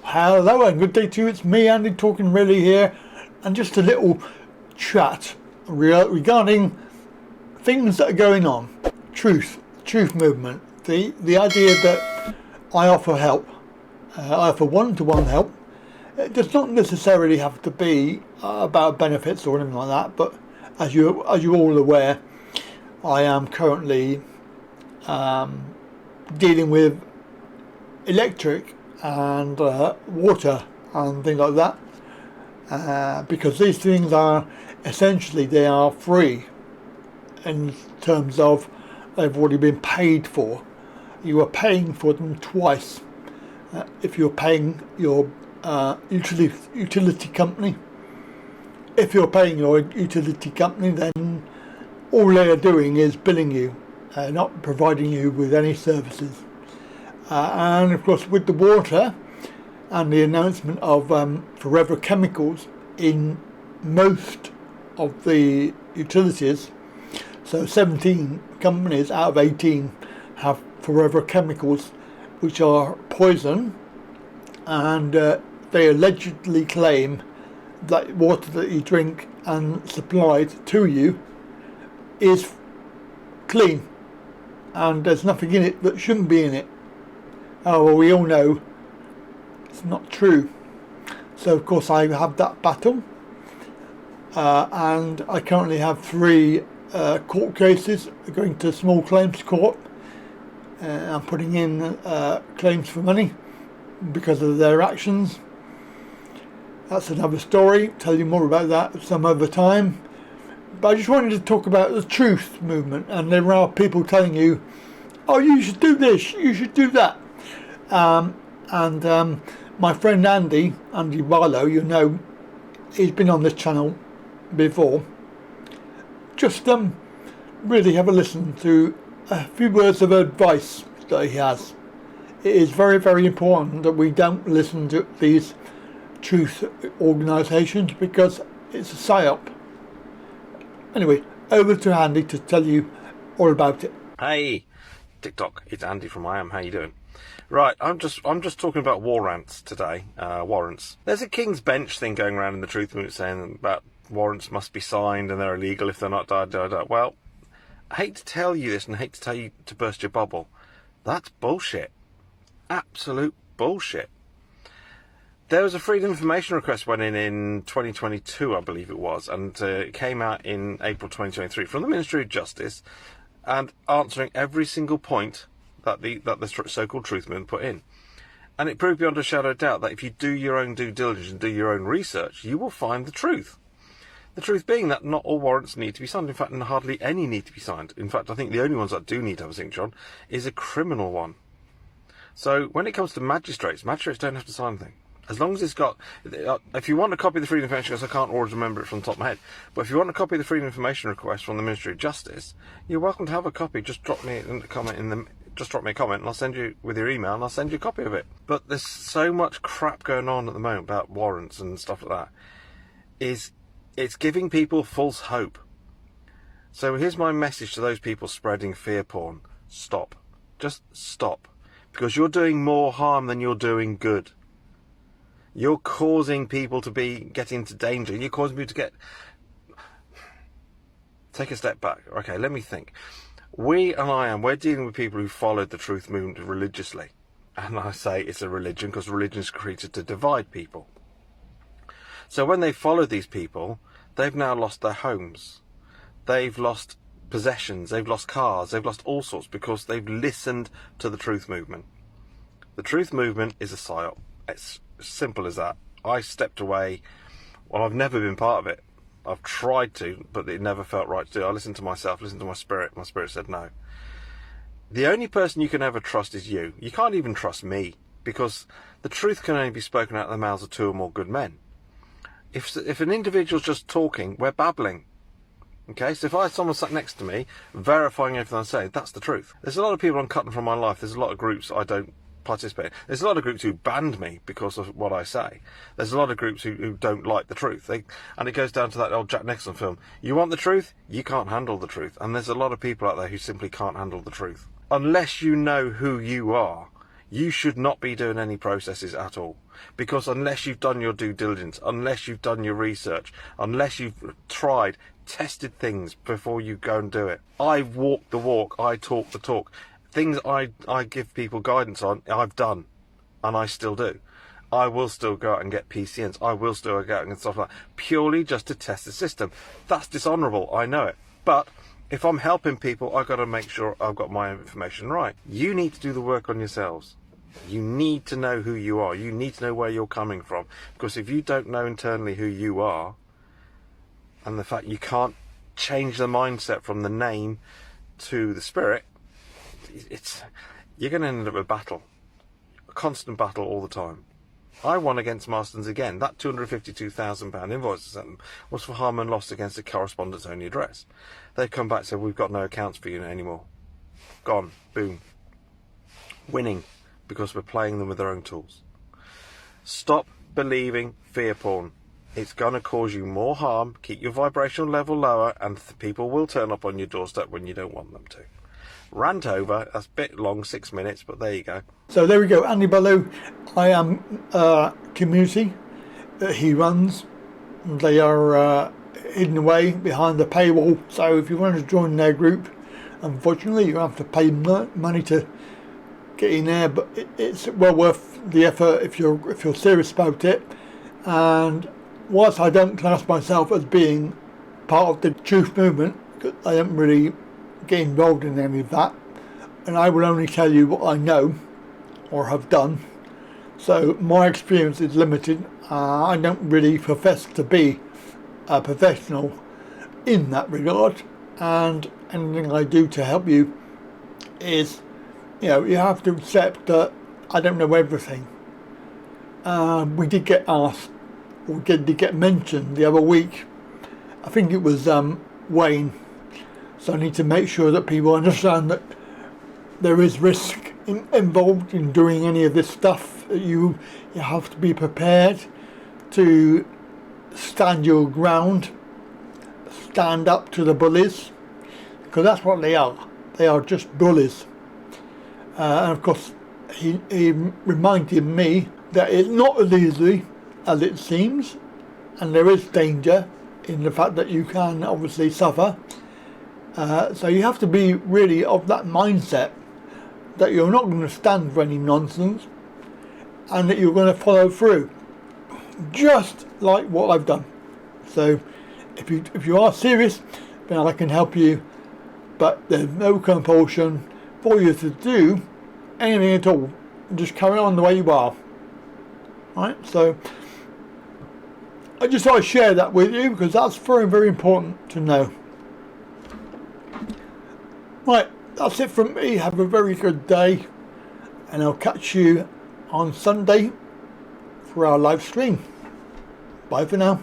Hello and good day to you. It's me, Andy, talking really here, and just a little chat regarding things that are going on. Truth movement. The idea that I offer help. I offer one-to-one help. It does not necessarily have to be about benefits or anything like that. But as you're all aware, I am currently dealing with electric and water and things like that, because these things are essentially, they are free in terms of they've already been paid for. You are paying for them twice. If you're paying your utility company, then all they are doing is billing you, not providing you with any services. And of course, with the water and the announcement of forever chemicals in most of the utilities, so 17 companies out of 18 have forever chemicals, which are poison, and they allegedly claim that water that you drink and supplied to you is clean, and there's nothing in it that shouldn't be in it. Oh, well, we all know it's not true. So of course I have that battle, and I currently have 3 court cases going to small claims court. I'm putting in claims for money because of their actions. That's another story. Tell you more about that some other time. But I just wanted to talk about the truth movement, and there are people telling you, oh, you should do this, you should do that. My friend Andy Barlow, you know, he's been on this channel before. Just really have a listen to a few words of advice that he has. It is very, very important that we don't listen to these truth organisations, because it's a psyop. Anyway, over to Andy to tell you all about it. Hey, TikTok, it's Andy from I Am. How you doing? Right, I'm just talking about warrants today. Warrants. There's a King's Bench thing going around in the truth movement saying about warrants must be signed and they're illegal if they're not. Well, I hate to tell you this, and I hate to tell you to burst your bubble. That's bullshit. Absolute bullshit. There was a freedom of information request went in 2022, I believe it was, and it came out in April 2023 from the Ministry of Justice, and answering every single point that the so-called truth movement put in. And it proved beyond a shadow of doubt that if you do your own due diligence and do your own research, you will find the truth. The truth being that not all warrants need to be signed. In fact, hardly any need to be signed. In fact, I think the only ones that do need to have a signature on is a criminal one. So when it comes to magistrates don't have to sign anything. As long as it's got, if you want a copy of the Freedom of Information, because I can't always remember it from the top of my head, but if you want a copy of the Freedom of Information request from the Ministry of Justice, you're welcome to have a copy. Just drop me a comment and I'll send you, with your email, and I'll send you a copy of it. But there's so much crap going on at the moment about warrants and stuff like that. It's giving people false hope. So here's my message to those people spreading fear porn. Stop. Just stop. Because you're doing more harm than you're doing good. You're causing people to get into danger. You're causing people to get... Take a step back. Okay, let me think. We're dealing with people who followed the truth movement religiously. And I say it's a religion because religion is created to divide people. So when they followed these people, they've now lost their homes. They've lost possessions. They've lost cars. They've lost all sorts because they've listened to the truth movement. The truth movement is a psyop. It's as simple as that. I stepped away. Well, I've never been part of it. I've tried to, but it never felt right to do. I listened to myself, listened to my spirit. My spirit said no. The only person you can ever trust is you. You can't even trust me, because the truth can only be spoken out of the mouths of 2 or more good men. If an individual's just talking, we're babbling. Okay, so if I had someone sat next to me, verifying everything I say, that's the truth. There's a lot of people I'm cutting from my life. There's a lot of groups I don't participate. There's a lot of groups who banned me because of what I say. There's a lot of groups who don't like the truth. And it goes down to that old Jack Nicholson film. You want the truth? You can't handle the truth. And there's a lot of people out there who simply can't handle the truth. Unless you know who you are, you should not be doing any processes at all. Because unless you've done your due diligence, unless you've done your research, unless you've tested things before you go and do it. I've walked the walk, I talk the talk. Things I give people guidance on, I've done, and I still do. I will still go out and get PCNs. I will still go out and stuff like that, purely just to test the system. That's dishonourable, I know it. But if I'm helping people, I've got to make sure I've got my information right. You need to do the work on yourselves. You need to know who you are. You need to know where you're coming from. Because if you don't know internally who you are, and the fact you can't change the mindset from the name to the spirit, you're going to end up with a battle. A constant battle all the time. I won against Marston's again. That £252,000 invoice I sent them was for harm and loss against a correspondence-only address. They've come back and said, we've got no accounts for you anymore. Gone. Boom. Winning. Because we're playing them with their own tools. Stop believing fear porn. It's going to cause you more harm, keep your vibrational level lower, and people will turn up on your doorstep when you don't want them to. Rant over. That's a bit long, 6 minutes, but there you go. So there we go. Andy Barlow, I am community that he runs. They are hidden away behind the paywall. So if you want to join their group, unfortunately, you have to pay money to get in there. But it's well worth the effort if you're serious about it. And whilst I don't class myself as being part of the truth movement, I don't really get involved in any of that, and I will only tell you what I know or have done. So my experience is limited. I don't really profess to be a professional in that regard, and anything I do to help you is, you have to accept that I don't know everything. We did get asked, or did get mentioned the other week, I think it was Wayne. So I need to make sure that people understand that there is risk involved in doing any of this stuff. You have to be prepared to stand your ground, stand up to the bullies, because that's what they are. They are just bullies. And of course, he reminded me that it's not as easy as it seems, and there is danger in the fact that you can obviously suffer. So you have to be really of that mindset that you're not going to stand for any nonsense, and that you're going to follow through, just like what I've done. So if you are serious, then I can help you, but there's no compulsion for you to do anything at all. Just carry on the way you are. Right? So I just thought I'd share that with you, because that's very, very important to know. Right, that's it from me. Have a very good day, and I'll catch you on Sunday for our live stream. Bye for now.